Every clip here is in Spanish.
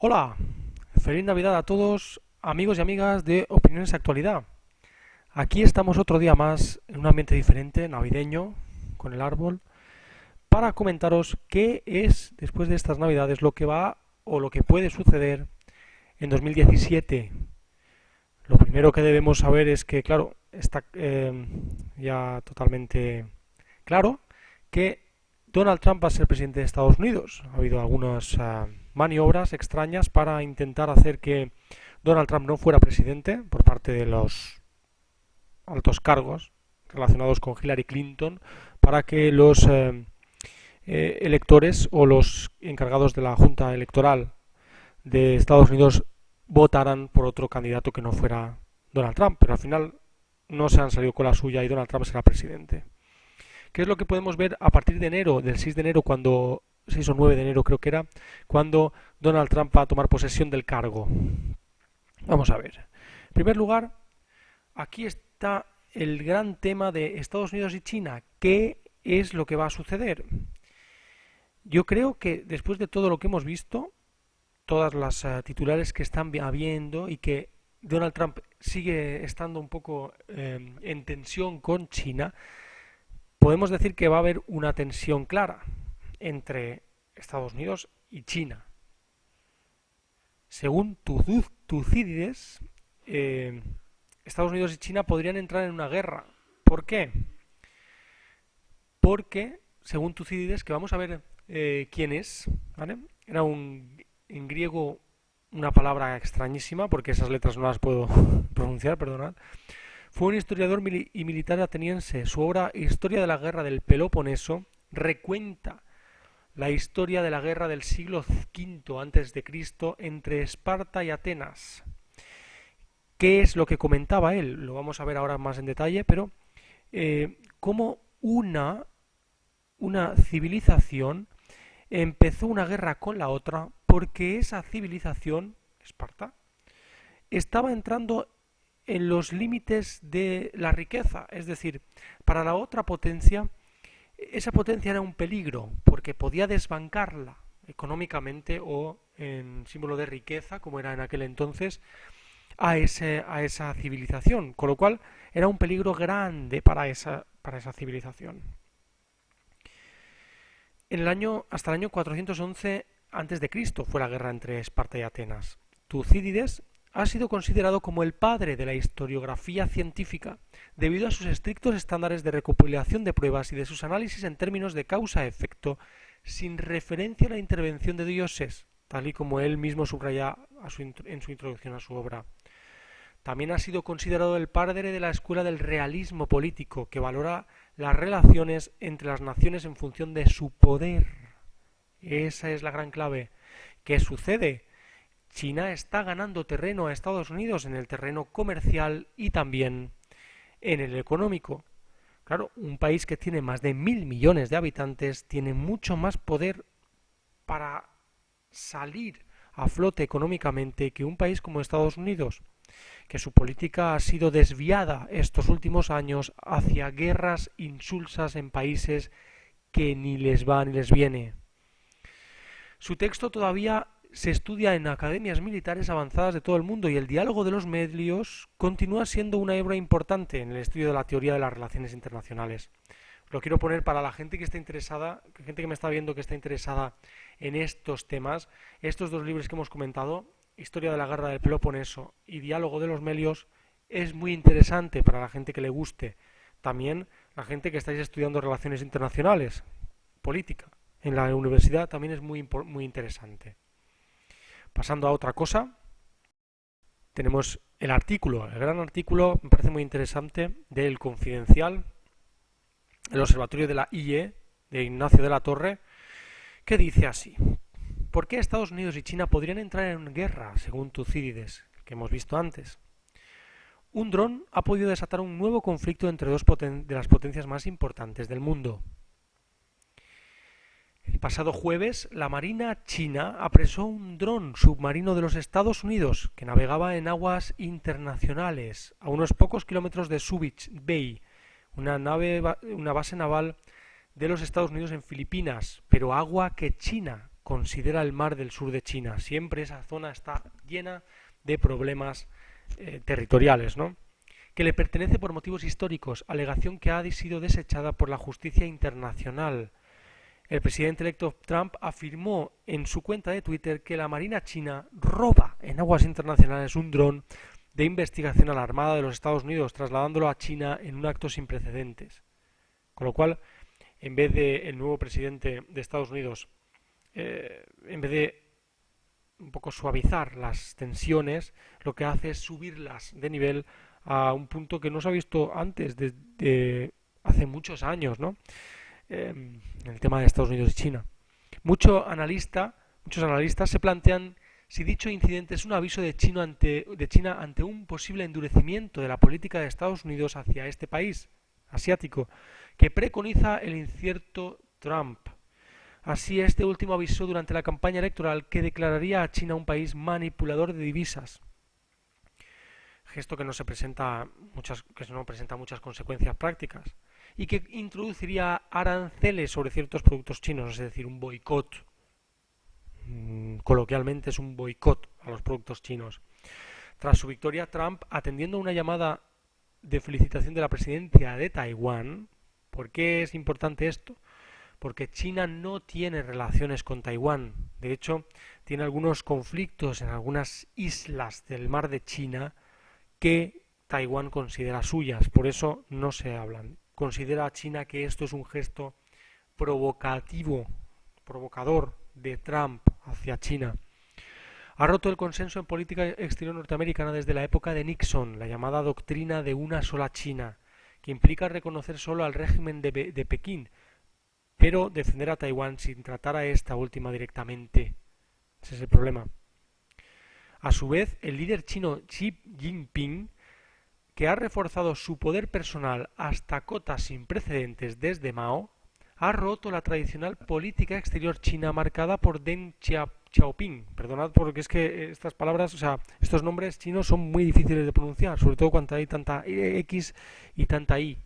Hola, feliz Navidad a todos, amigos y amigas de Opiniones Actualidad. Aquí estamos otro día más en un ambiente diferente, navideño, con el árbol, para comentaros qué es, después de estas Navidades, lo que va o lo que puede suceder en 2017. Lo primero que debemos saber es que, claro, está ya totalmente claro que Donald Trump va a ser presidente de Estados Unidos. Ha habido algunas maniobras extrañas para intentar hacer que Donald Trump no fuera presidente por parte de los altos cargos relacionados con Hillary Clinton para que los electores o los encargados de la Junta Electoral de Estados Unidos votaran por otro candidato que no fuera Donald Trump, pero al final no se han salido con la suya y Donald Trump será presidente. ¿Qué es lo que podemos ver a partir de enero, del 6 de enero, cuando 6 o 9 de enero creo que era, cuando Donald Trump va a tomar posesión del cargo? Vamos a ver. En primer lugar, aquí está el gran tema de Estados Unidos y China. ¿Qué es lo que va a suceder? Yo creo que después de todo lo que hemos visto, todas las titulares que están habiendo y que Donald Trump sigue estando un poco en tensión con China, podemos decir que va a haber una tensión clara entre Estados Unidos y China. Según Tucídides, Estados Unidos y China podrían entrar en una guerra. ¿Por qué? Porque, según Tucídides, que vamos a ver quién es, ¿vale? Era en griego una palabra extrañísima, porque esas letras no las puedo pronunciar, perdonad. Fue un historiador y militar ateniense. Su obra Historia de la Guerra del Peloponeso recuenta la historia de la guerra del siglo V antes de Cristo entre Esparta y Atenas. ¿Qué es lo que comentaba él? Lo vamos a ver ahora más en detalle, pero cómo una civilización empezó una guerra con la otra porque esa civilización, Esparta, estaba entrando en los límites de la riqueza, es decir, para la otra potencia, esa potencia era un peligro porque podía desbancarla económicamente o en símbolo de riqueza, como era en aquel entonces, a esa civilización, con lo cual era un peligro grande para esa civilización. Hasta el año 411 antes de Cristo fue la guerra entre Esparta y Atenas. Tucídides ha sido considerado como el padre de la historiografía científica, debido a sus estrictos estándares de recopilación de pruebas y de sus análisis en términos de causa-efecto, sin referencia a la intervención de dioses, tal y como él mismo subraya en su introducción a su obra. También ha sido considerado el padre de la escuela del realismo político, que valora las relaciones entre las naciones en función de su poder. Esa es la gran clave. ¿Qué sucede? China está ganando terreno a Estados Unidos en el terreno comercial y también en el económico. Claro, un país que tiene más de 1.000 millones de habitantes tiene mucho más poder para salir a flote económicamente que un país como Estados Unidos, que su política ha sido desviada estos últimos años hacia guerras insulsas en países que ni les va ni les viene. Su texto todavía se estudia en academias militares avanzadas de todo el mundo y el diálogo de los medios continúa siendo una hebra importante en el estudio de la teoría de las relaciones internacionales. Lo quiero poner para la gente que está interesada, gente que me está viendo que está interesada en estos temas. Estos dos libros que hemos comentado, Historia de la Guerra del Peloponeso y Diálogo de los Medios, es muy interesante para la gente que le guste. También la gente que estáis estudiando relaciones internacionales, política, en la universidad también es muy interesante. Pasando a otra cosa, tenemos el artículo, el gran artículo, me parece muy interesante, del Confidencial, el Observatorio de la IE, de Ignacio de la Torre, que dice así: ¿por qué Estados Unidos y China podrían entrar en guerra, según Tucídides, que hemos visto antes? Un dron ha podido desatar un nuevo conflicto entre dos de las potencias más importantes del mundo. El pasado jueves, la Marina china apresó un dron submarino de los Estados Unidos que navegaba en aguas internacionales a unos pocos kilómetros de Subic Bay, una base naval de los Estados Unidos en Filipinas, pero agua que China considera el mar del sur de China. Siempre esa zona está llena de problemas territoriales, ¿no? Que le pertenece por motivos históricos, alegación que ha sido desechada por la justicia internacional. El presidente electo Trump afirmó en su cuenta de Twitter que la Marina china roba en aguas internacionales un dron de investigación a la Armada de los Estados Unidos, trasladándolo a China en un acto sin precedentes. Con lo cual, en vez de el nuevo presidente de Estados Unidos, en vez de un poco suavizar las tensiones, lo que hace es subirlas de nivel a un punto que no se ha visto antes, desde hace muchos años, ¿no? El tema de Estados Unidos y China. Muchos analistas se plantean si dicho incidente es un aviso de China ante un posible endurecimiento de la política de Estados Unidos hacia este país asiático, que preconiza el incierto Trump. Así, este último avisó durante la campaña electoral que declararía a China un país manipulador de divisas, gesto que no presenta muchas consecuencias prácticas, y que introduciría aranceles sobre ciertos productos chinos, es decir, un boicot. Coloquialmente es un boicot a los productos chinos. Tras su victoria, Trump, atendiendo a una llamada de felicitación de la presidencia de Taiwán. ¿Por qué es importante esto? Porque China no tiene relaciones con Taiwán. De hecho, tiene algunos conflictos en algunas islas del mar de China que Taiwán considera suyas. Por eso no se hablan. Considera a China que esto es un gesto provocador de Trump hacia China. Ha roto el consenso en política exterior norteamericana desde la época de Nixon, la llamada doctrina de una sola China, que implica reconocer solo al régimen de Pekín, pero defender a Taiwán sin tratar a esta última directamente. Ese es el problema. A su vez, el líder chino Xi Jinping, que ha reforzado su poder personal hasta cotas sin precedentes desde Mao, ha roto la tradicional política exterior china marcada por Deng Xiaoping. Perdonad porque es que estas palabras, estos nombres chinos son muy difíciles de pronunciar, sobre todo cuando hay tanta X y tanta Y,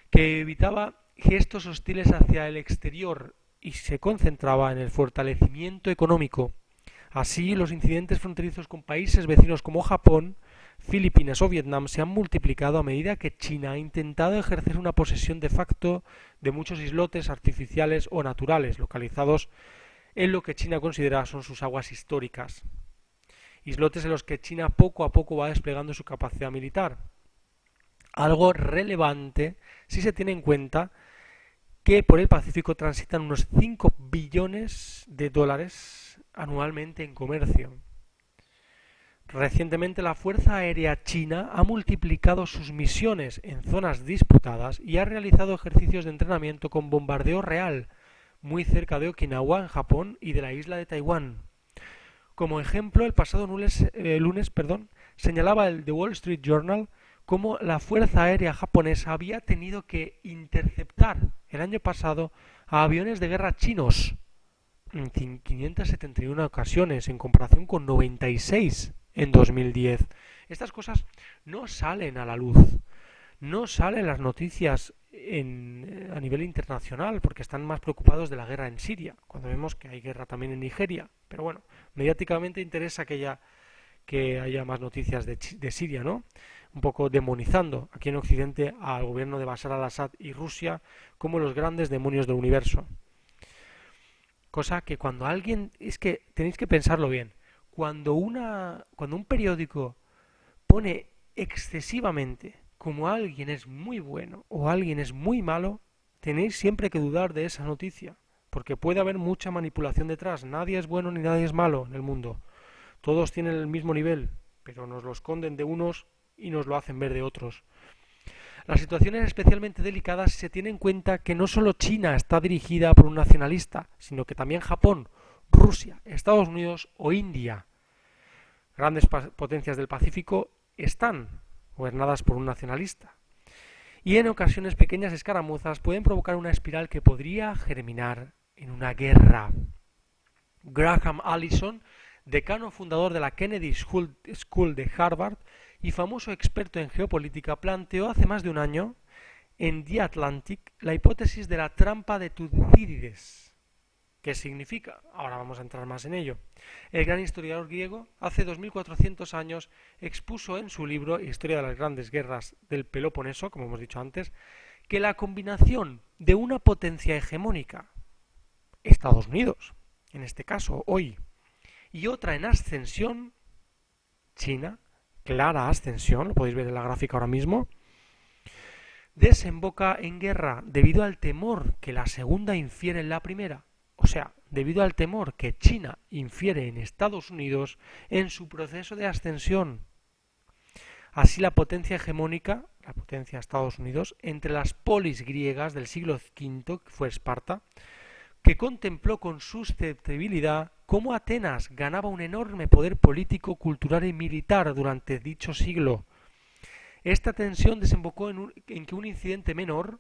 que evitaba gestos hostiles hacia el exterior y se concentraba en el fortalecimiento económico. Así, los incidentes fronterizos con países vecinos como Japón, Filipinas o Vietnam se han multiplicado a medida que China ha intentado ejercer una posesión de facto de muchos islotes artificiales o naturales localizados en lo que China considera son sus aguas históricas. Islotes en los que China poco a poco va desplegando su capacidad militar. Algo relevante si se tiene en cuenta que por el Pacífico transitan unos 5 billones de dólares anualmente en comercio. Recientemente la Fuerza Aérea China ha multiplicado sus misiones en zonas disputadas y ha realizado ejercicios de entrenamiento con bombardeo real muy cerca de Okinawa, en Japón, y de la isla de Taiwán. Como ejemplo, el pasado lunes, señalaba el The Wall Street Journal cómo la Fuerza Aérea japonesa había tenido que interceptar el año pasado a aviones de guerra chinos en 571 ocasiones, en comparación con 96 en 2010. Estas cosas no salen a la luz, no salen las noticias a nivel internacional, porque están más preocupados de la guerra en Siria, cuando vemos que hay guerra también en Nigeria. Pero bueno, mediáticamente interesa que haya más noticias de Siria, ¿no? Un poco demonizando aquí en Occidente al gobierno de Bashar al-Assad y Rusia como los grandes demonios del universo. Cosa que es que tenéis que pensarlo bien, cuando un periódico pone excesivamente como alguien es muy bueno o alguien es muy malo, tenéis siempre que dudar de esa noticia, porque puede haber mucha manipulación detrás. Nadie es bueno ni nadie es malo en el mundo. Todos tienen el mismo nivel, pero nos lo esconden de unos y nos lo hacen ver de otros. La situación es especialmente delicada si se tiene en cuenta que no solo China está dirigida por un nacionalista, sino que también Japón, Rusia, Estados Unidos o India, grandes potencias del Pacífico, están gobernadas por un nacionalista. Y en ocasiones pequeñas escaramuzas pueden provocar una espiral que podría germinar en una guerra. Graham Allison, decano fundador de la Kennedy School de Harvard y famoso experto en geopolítica, planteó hace más de un año en The Atlantic la hipótesis de la trampa de Tucídides, ¿Qué significa? Ahora vamos a entrar más en ello. El gran historiador griego, hace 2400 años, expuso en su libro Historia de las grandes guerras del Peloponeso, como hemos dicho antes, que la combinación de una potencia hegemónica, Estados Unidos, en este caso hoy, y otra en ascensión, China, clara ascensión, lo podéis ver en la gráfica ahora mismo, desemboca en guerra debido al temor que la segunda infiere en la primera, o sea, debido al temor que China infiere en Estados Unidos en su proceso de ascensión. Así la potencia hegemónica, la potencia de Estados Unidos, entre las polis griegas del siglo V, que fue Esparta, que contempló con susceptibilidad cómo Atenas ganaba un enorme poder político, cultural y militar durante dicho siglo. Esta tensión desembocó en que un incidente menor,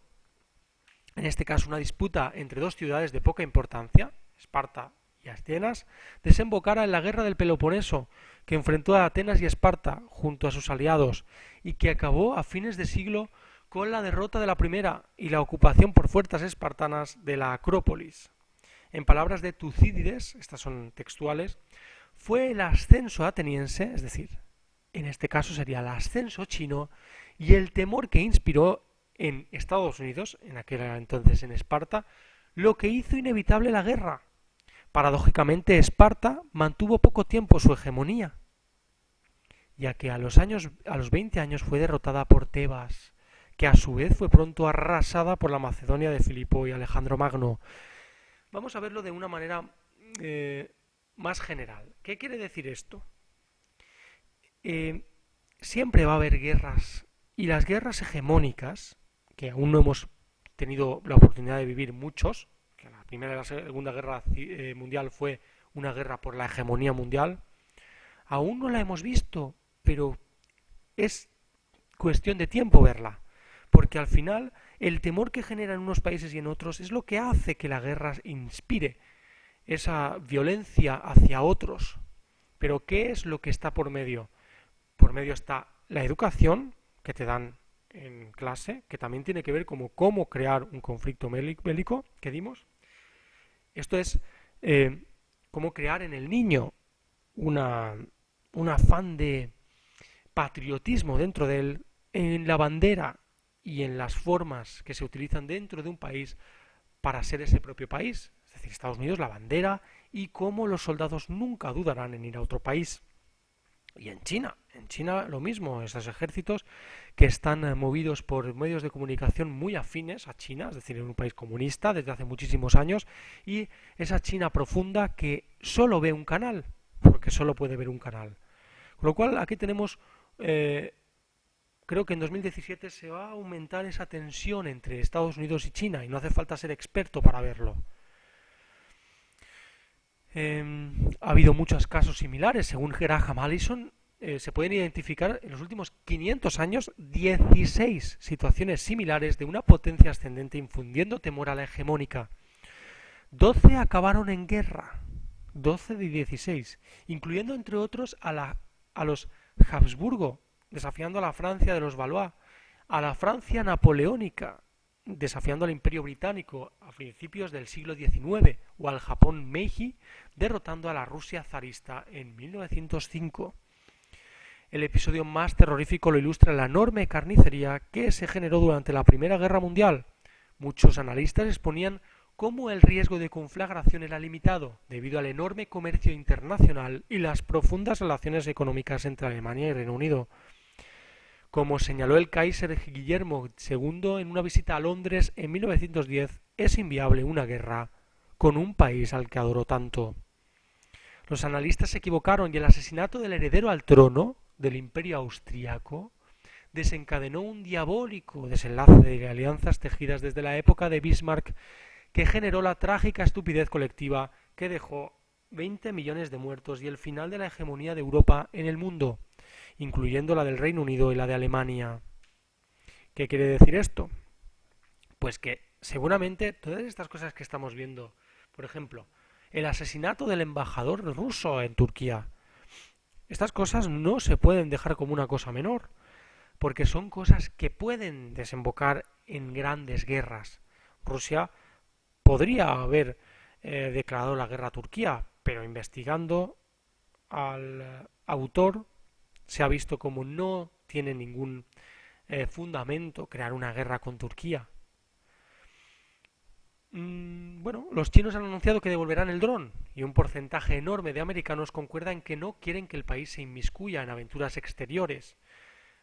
en este caso una disputa entre dos ciudades de poca importancia, Esparta y Atenas, desembocara en la guerra del Peloponeso, que enfrentó a Atenas y Esparta junto a sus aliados, y que acabó a fines de siglo con la derrota de la primera y la ocupación por fuerzas espartanas de la Acrópolis. En palabras de Tucídides, estas son textuales, fue el ascenso ateniense, es decir, en este caso sería el ascenso chino, y el temor que inspiró en Estados Unidos, en aquel entonces en Esparta, lo que hizo inevitable la guerra. Paradójicamente, Esparta mantuvo poco tiempo su hegemonía, ya que a los 20 años fue derrotada por Tebas, que a su vez fue pronto arrasada por la Macedonia de Filipo y Alejandro Magno. Vamos a verlo de una manera más general. ¿Qué quiere decir esto? Siempre va a haber guerras, y las guerras hegemónicas, que aún no hemos tenido la oportunidad de vivir muchos, que la Primera y la Segunda Guerra Mundial fue una guerra por la hegemonía mundial, aún no la hemos visto, pero es cuestión de tiempo verla, porque al final el temor que genera en unos países y en otros es lo que hace que la guerra inspire esa violencia hacia otros. Pero ¿qué es lo que está por medio? Por medio está la educación que te dan en clase, que también tiene que ver como cómo crear un conflicto bélico que dimos. Esto es cómo crear en el niño un afán de patriotismo dentro de él, en la bandera y en las formas que se utilizan dentro de un país para ser ese propio país. Es decir, Estados Unidos, la bandera, y cómo los soldados nunca dudarán en ir a otro país. Y en China lo mismo, esos ejércitos que están movidos por medios de comunicación muy afines a China, es decir, en un país comunista desde hace muchísimos años, y esa China profunda que solo ve un canal, porque solo puede ver un canal. Con lo cual aquí tenemos, creo que en 2017 se va a aumentar esa tensión entre Estados Unidos y China, y no hace falta ser experto para verlo. Ha habido muchos casos similares. Según Graham Allison, se pueden identificar en los últimos 500 años 16 situaciones similares de una potencia ascendente infundiendo temor a la hegemónica. 12 acabaron en guerra, 12 de 16, incluyendo entre otros a los Habsburgo, desafiando a la Francia de los Valois, a la Francia napoleónica, desafiando al Imperio Británico a principios del siglo XIX, o al Japón Meiji, derrotando a la Rusia zarista en 1905. El episodio más terrorífico lo ilustra la enorme carnicería que se generó durante la Primera Guerra Mundial. Muchos analistas exponían cómo el riesgo de conflagración era limitado debido al enorme comercio internacional y las profundas relaciones económicas entre Alemania y Reino Unido. Como señaló el Kaiser Guillermo II en una visita a Londres en 1910, es inviable una guerra con un país al que adoró tanto. Los analistas se equivocaron y el asesinato del heredero al trono del Imperio Austriaco desencadenó un diabólico desenlace de alianzas tejidas desde la época de Bismarck que generó la trágica estupidez colectiva que dejó 20 millones de muertos y el final de la hegemonía de Europa en el mundo, incluyendo la del Reino Unido y la de Alemania. ¿Qué quiere decir esto? Pues que seguramente todas estas cosas que estamos viendo, por ejemplo, el asesinato del embajador ruso en Turquía, estas cosas no se pueden dejar como una cosa menor, porque son cosas que pueden desembocar en grandes guerras. Rusia podría haber declarado la guerra a Turquía, pero investigando al autor se ha visto como no tiene ningún fundamento crear una guerra con Turquía. Bueno, los chinos han anunciado que devolverán el dron y un porcentaje enorme de americanos concuerda en que no quieren que el país se inmiscuya en aventuras exteriores.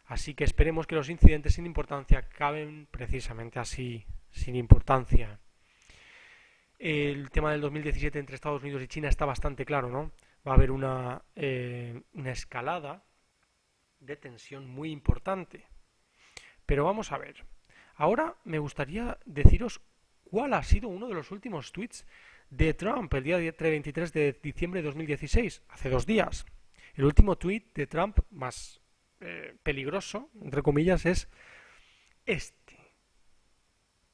Así que esperemos que los incidentes sin importancia acaben precisamente así, sin importancia. El tema del 2017 entre Estados Unidos y China está bastante claro, ¿no? Va a haber una escalada de tensión muy importante. Pero vamos a ver. Ahora me gustaría deciros cuál ha sido uno de los últimos tweets de Trump el día 23 de diciembre de 2016, hace 2 días. El último tweet de Trump más peligroso, entre comillas, es este.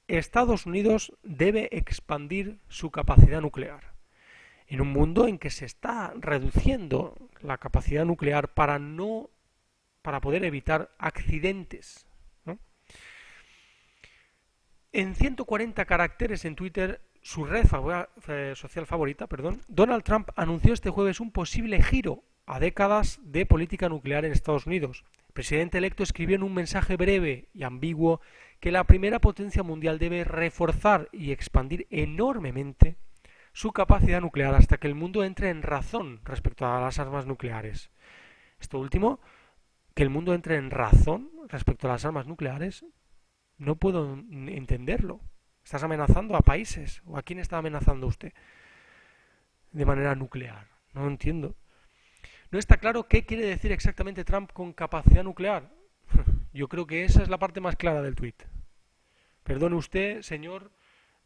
Estados Unidos debe expandir su capacidad nuclear. En un mundo en que se está reduciendo la capacidad nuclear para poder evitar accidentes, ¿no? En 140 caracteres en Twitter, su red social favorita, Donald Trump anunció este jueves un posible giro a décadas de política nuclear en Estados Unidos. El presidente electo escribió en un mensaje breve y ambiguo que la primera potencia mundial debe reforzar y expandir enormemente su capacidad nuclear hasta que el mundo entre en razón respecto a las armas nucleares. Esto último, que el mundo entre en razón respecto a las armas nucleares, no puedo entenderlo. ¿Estás amenazando a países? ¿O a quién está amenazando usted de manera nuclear? No lo entiendo. No está claro qué quiere decir exactamente Trump con capacidad nuclear. Yo creo que esa es la parte más clara del tuit. Perdone usted, señor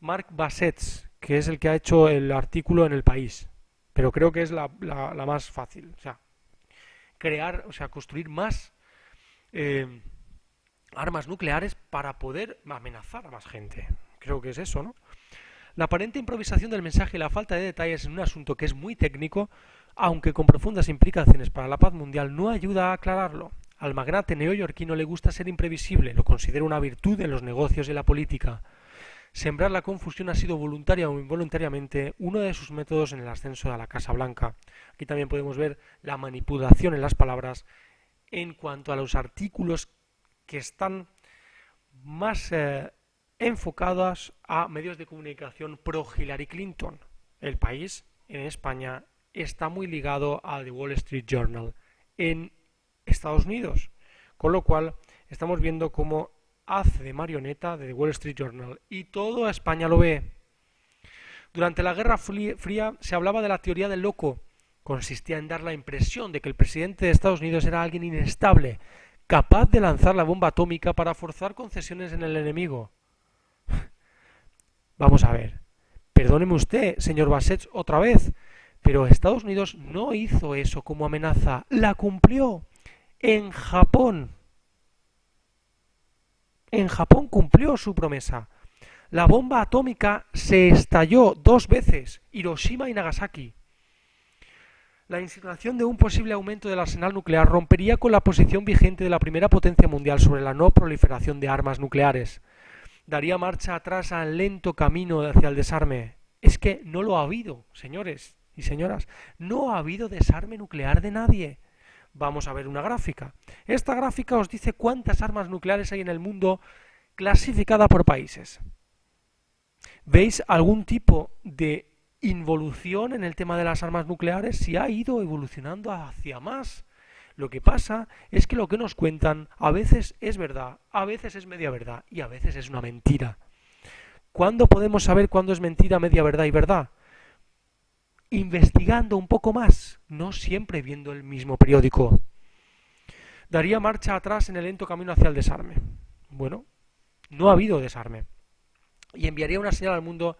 Mark Bassett, que es el que ha hecho el artículo en El País. Pero creo que es la más fácil. O sea, construir más armas nucleares para poder amenazar a más gente. Creo que es eso, ¿no? La aparente improvisación del mensaje y la falta de detalles en un asunto que es muy técnico, aunque con profundas implicaciones para la paz mundial, no ayuda a aclararlo. Al magnate neoyorquino le gusta ser imprevisible, lo considera una virtud en los negocios y la política. Sembrar la confusión ha sido voluntaria o involuntariamente uno de sus métodos en el ascenso a la Casa Blanca. Aquí también podemos ver la manipulación en las palabras en cuanto a los artículos que están más enfocadas a medios de comunicación pro Hillary Clinton. El País, en España, está muy ligado a The Wall Street Journal en Estados Unidos, con lo cual estamos viendo cómo hace de marioneta de The Wall Street Journal y toda España lo ve. Durante la Guerra Fría se hablaba de la teoría del loco. Consistía en dar la impresión de que el presidente de Estados Unidos era alguien inestable, capaz de lanzar la bomba atómica para forzar concesiones en el enemigo. Vamos a ver, perdóneme usted, señor Bassett, otra vez, pero Estados Unidos no hizo eso como amenaza, la cumplió. En Japón cumplió su promesa. La bomba atómica se estalló 2 veces, Hiroshima y Nagasaki. La insinuación de un posible aumento del arsenal nuclear rompería con la posición vigente de la primera potencia mundial sobre la no proliferación de armas nucleares. Daría marcha atrás al lento camino hacia el desarme. Es que no lo ha habido, señores y señoras. No ha habido desarme nuclear de nadie. Vamos a ver una gráfica. Esta gráfica os dice cuántas armas nucleares hay en el mundo clasificada por países. ¿Veis algún tipo de involución en el tema de las armas nucleares? Si ha ido evolucionando hacia más. Lo que pasa es que lo que nos cuentan a veces es verdad, a veces es media verdad y a veces es una mentira. ¿Cuándo podemos saber cuándo es mentira, media verdad y verdad? Investigando un poco más, no siempre viendo el mismo periódico. Daría marcha atrás en el lento camino hacia el desarme. Bueno, no ha habido desarme. Y enviaría una señal al mundo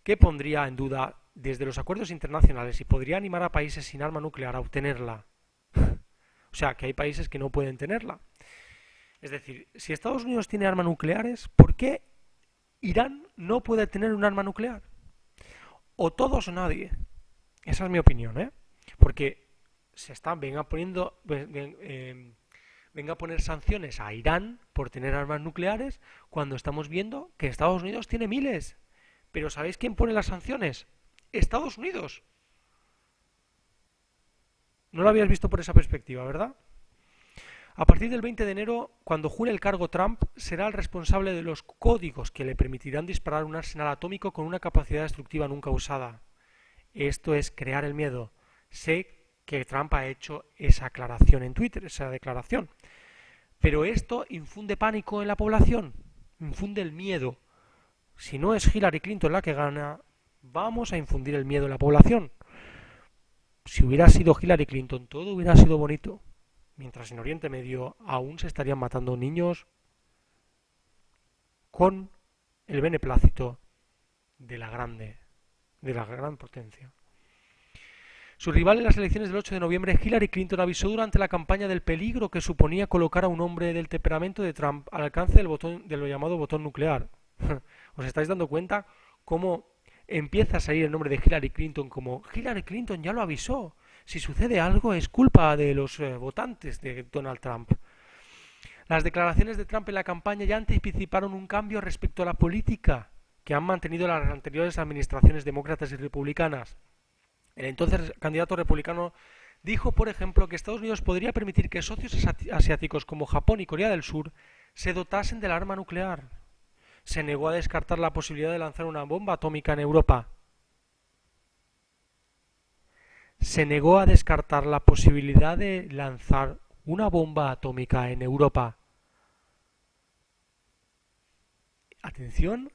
que pondría en duda desde los acuerdos internacionales y podría animar a países sin arma nuclear a obtenerla. O sea, que hay países que no pueden tenerla. Es decir, si Estados Unidos tiene armas nucleares, ¿por qué Irán no puede tener un arma nuclear? O todos o nadie. Esa es mi opinión, ¿eh? Porque venga a poner sanciones a Irán por tener armas nucleares cuando estamos viendo que Estados Unidos tiene miles. Pero ¿sabéis quién pone las sanciones? Estados Unidos. No lo habías visto por esa perspectiva, ¿verdad? A partir del 20 de enero, cuando jure el cargo Trump, será el responsable de los códigos que le permitirán disparar un arsenal atómico con una capacidad destructiva nunca usada. Esto es crear el miedo. Sé que Trump ha hecho esa aclaración en Twitter, esa declaración. Pero esto infunde pánico en la población, infunde el miedo. Si no es Hillary Clinton la que gana, vamos a infundir el miedo en la población. Si hubiera sido Hillary Clinton, todo hubiera sido bonito. Mientras en Oriente Medio aún se estarían matando niños con el beneplácito de la gran potencia. Su rival en las elecciones del 8 de noviembre, Hillary Clinton, avisó durante la campaña del peligro que suponía colocar a un hombre del temperamento de Trump al alcance de lo llamado botón nuclear. ¿Os estáis dando cuenta cómo empieza a salir el nombre de Hillary Clinton como Hillary Clinton ya lo avisó? Si sucede algo es culpa de los votantes de Donald Trump. Las declaraciones de Trump en la campaña ya anticiparon un cambio respecto a la política que han mantenido las anteriores administraciones demócratas y republicanas. El entonces candidato republicano dijo, por ejemplo, que Estados Unidos podría permitir que socios asiáticos como Japón y Corea del Sur se dotasen del arma nuclear. Se negó a descartar la posibilidad de lanzar una bomba atómica en Europa. Se negó a descartar la posibilidad de lanzar una bomba atómica en Europa. Atención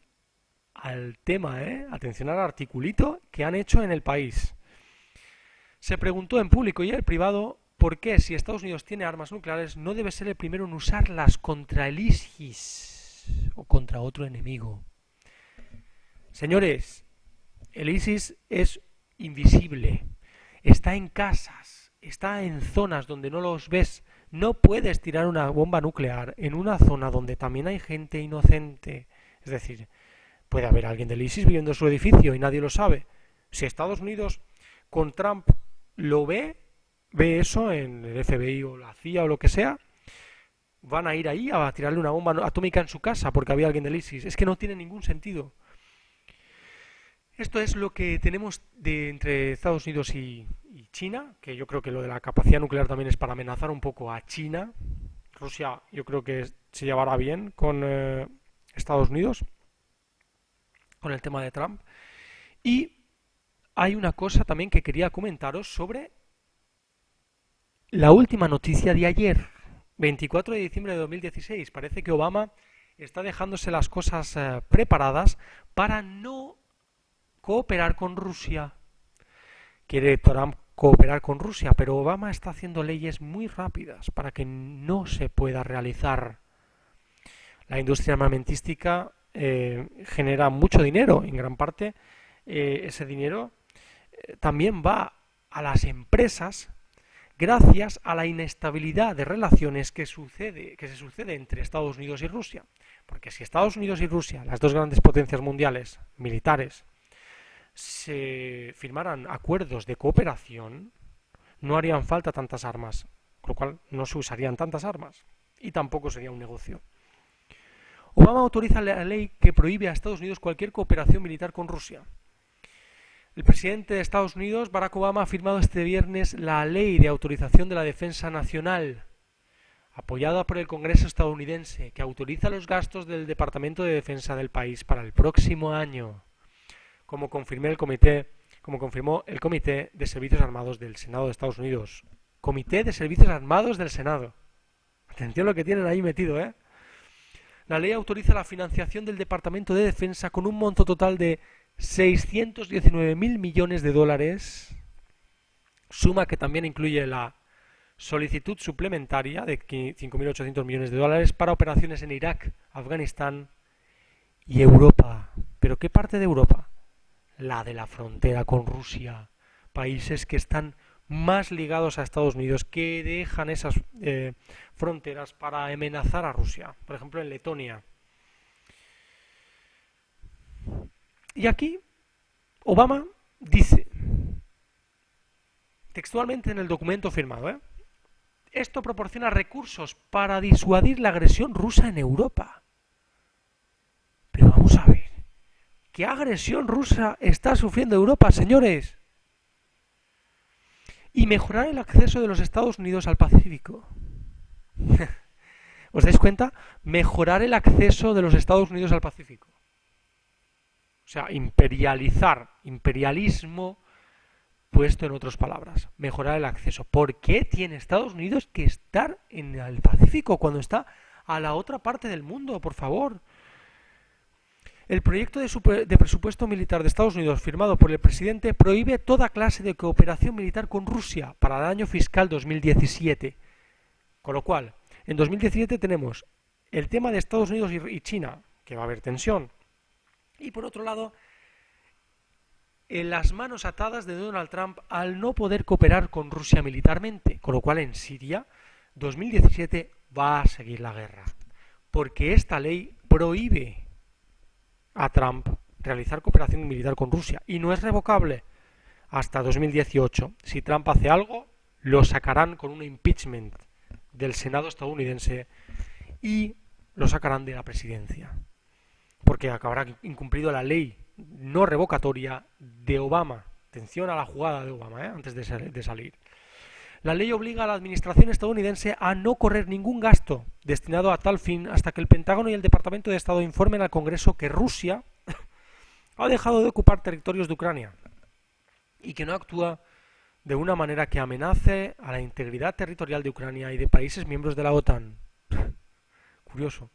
al tema, atención al articulito que han hecho en El País. Se preguntó en público y en privado por qué, si Estados Unidos tiene armas nucleares, no debe ser el primero en usarlas contra el ISIS o contra otro enemigo. Señores, el ISIS es invisible, está en casas, está en zonas donde no los ves. No puedes tirar una bomba nuclear en una zona donde también hay gente inocente. Es decir, puede haber alguien del ISIS viviendo en su edificio y nadie lo sabe. Si Estados Unidos con Trump lo ve eso en el FBI o la CIA o lo que sea, van a ir ahí a tirarle una bomba atómica en su casa porque había alguien del ISIS. Es que no tiene ningún sentido. Esto es lo que tenemos entre Estados Unidos y China, que yo creo que lo de la capacidad nuclear también es para amenazar un poco a China. Rusia yo creo que se llevará bien con Estados Unidos, con el tema de Trump. Y hay una cosa también que quería comentaros sobre la última noticia de ayer, 24 de diciembre de 2016. Parece que Obama está dejándose las cosas preparadas para no cooperar con Rusia. Quiere Trump cooperar con Rusia, pero Obama está haciendo leyes muy rápidas para que no se pueda realizar. La industria armamentística genera mucho dinero, en gran parte ese dinero también va a las empresas gracias a la inestabilidad de relaciones que se sucede entre Estados Unidos y Rusia. Porque si Estados Unidos y Rusia, las dos grandes potencias mundiales militares, se firmaran acuerdos de cooperación, no harían falta tantas armas, con lo cual no se usarían tantas armas y tampoco sería un negocio. Obama autoriza la ley que prohíbe a Estados Unidos cualquier cooperación militar con Rusia. El presidente de Estados Unidos, Barack Obama, ha firmado este viernes la Ley de Autorización de la Defensa Nacional, apoyada por el Congreso estadounidense, que autoriza los gastos del Departamento de Defensa del país para el próximo año, como confirmó el Comité de Servicios Armados del Senado de Estados Unidos. Comité de Servicios Armados del Senado. Atención lo que tienen ahí metido, ¿eh? La ley autoriza la financiación del Departamento de Defensa con un monto total de 619.000 millones de dólares, suma que también incluye la solicitud suplementaria de 5.800 millones de dólares para operaciones en Irak, Afganistán y Europa. ¿Pero qué parte de Europa? La de la frontera con Rusia, países que están más ligados a Estados Unidos, que dejan esas fronteras para amenazar a Rusia, por ejemplo en Letonia. Y aquí Obama dice, textualmente en el documento firmado, esto proporciona recursos para disuadir la agresión rusa en Europa. Pero vamos a ver, ¿Qué agresión rusa está sufriendo Europa, señores? Y mejorar el acceso de los Estados Unidos al Pacífico. ¿Os dais cuenta? Mejorar el acceso de los Estados Unidos al Pacífico. O sea, imperialismo puesto en otras palabras, mejorar el acceso. ¿Por qué tiene Estados Unidos que estar en el Pacífico cuando está a la otra parte del mundo? Por favor. El proyecto de presupuesto militar de Estados Unidos firmado por el presidente prohíbe toda clase de cooperación militar con Rusia para el año fiscal 2017. Con lo cual, en 2017 tenemos el tema de Estados Unidos y China, que va a haber tensión. Y por otro lado, en las manos atadas de Donald Trump al no poder cooperar con Rusia militarmente. Con lo cual en Siria 2017 va a seguir la guerra. Porque esta ley prohíbe a Trump realizar cooperación militar con Rusia y no es revocable hasta 2018. Si Trump hace algo, lo sacarán con un impeachment del Senado estadounidense y lo sacarán de la presidencia. Porque acabará incumplido la ley no revocatoria de Obama. Atención a la jugada de Obama, antes de salir. La ley obliga a la administración estadounidense a no correr ningún gasto destinado a tal fin hasta que el Pentágono y el Departamento de Estado informen al Congreso que Rusia ha dejado de ocupar territorios de Ucrania y que no actúa de una manera que amenace a la integridad territorial de Ucrania y de países miembros de la OTAN. Curioso.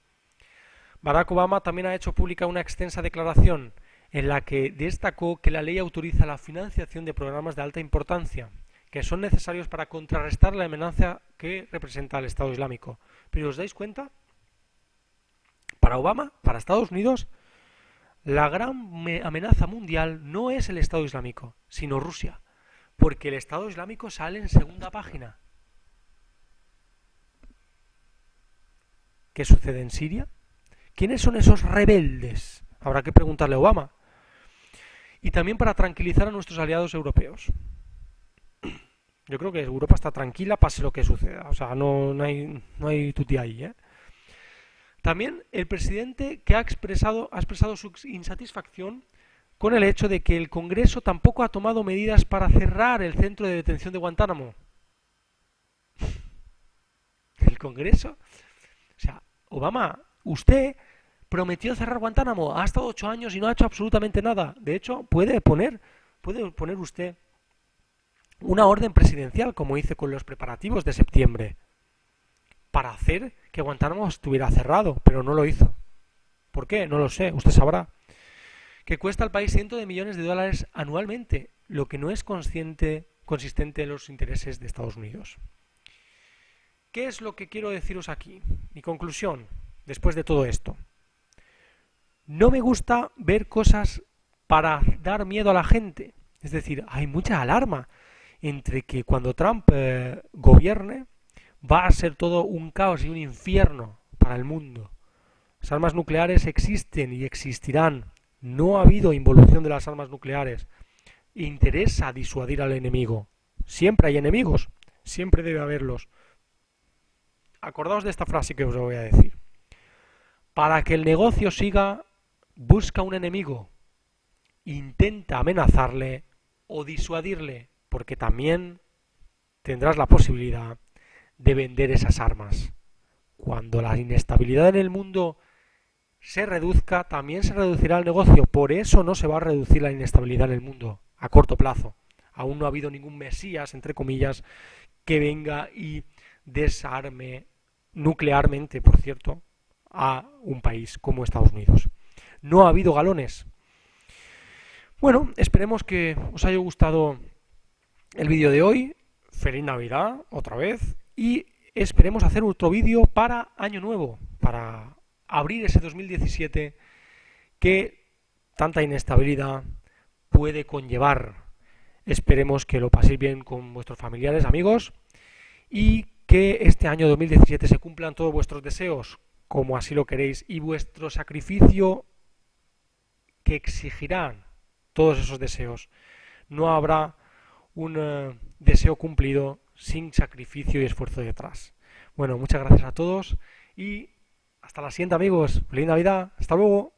Barack Obama también ha hecho pública una extensa declaración en la que destacó que la ley autoriza la financiación de programas de alta importancia que son necesarios para contrarrestar la amenaza que representa el Estado Islámico. Pero ¿os dais cuenta? Para Obama, para Estados Unidos, la gran amenaza mundial no es el Estado Islámico, sino Rusia, porque el Estado Islámico sale en segunda página. ¿Qué sucede en Siria? ¿Quiénes son esos rebeldes? Habrá que preguntarle a Obama. Y también para tranquilizar a nuestros aliados europeos. Yo creo que Europa está tranquila pase lo que suceda. O sea, no hay tuti ahí, ¿eh? También el presidente que ha expresado su insatisfacción con el hecho de que el Congreso tampoco ha tomado medidas para cerrar el centro de detención de Guantánamo. ¿El Congreso? O sea, Obama, usted prometió cerrar Guantánamo, ha estado 8 años y no ha hecho absolutamente nada. De hecho, puede poner usted una orden presidencial, como hice con los preparativos de septiembre, para hacer que Guantánamo estuviera cerrado, pero no lo hizo. ¿Por qué? No lo sé, usted sabrá. Que cuesta al país cientos de millones de dólares anualmente, lo que no es consistente en los intereses de Estados Unidos. ¿Qué es lo que quiero deciros aquí? Mi conclusión, después de todo esto. No me gusta ver cosas para dar miedo a la gente. Es decir, hay mucha alarma entre que cuando Trump gobierne va a ser todo un caos y un infierno para el mundo. Las armas nucleares existen y existirán. No ha habido involución de las armas nucleares. Interesa disuadir al enemigo. Siempre hay enemigos, siempre debe haberlos. Acordaos de esta frase que os voy a decir. Para que el negocio siga, busca un enemigo, intenta amenazarle o disuadirle, porque también tendrás la posibilidad de vender esas armas. Cuando la inestabilidad en el mundo se reduzca, también se reducirá el negocio. Por eso no se va a reducir la inestabilidad en el mundo a corto plazo. Aún no ha habido ningún mesías, entre comillas, que venga y desarme nuclearmente, por cierto, a un país como Estados Unidos. No ha habido galones. Bueno, esperemos que os haya gustado el vídeo de hoy. Feliz Navidad, otra vez. Y esperemos hacer otro vídeo para Año Nuevo, para abrir ese 2017 que tanta inestabilidad puede conllevar. Esperemos que lo paséis bien con vuestros familiares, amigos, y que este año 2017 se cumplan todos vuestros deseos, como así lo queréis, y vuestro sacrificio que exigirán todos esos deseos. No habrá un deseo cumplido sin sacrificio y esfuerzo detrás. Bueno, muchas gracias a todos y hasta la siguiente, amigos. Feliz Navidad. Hasta luego.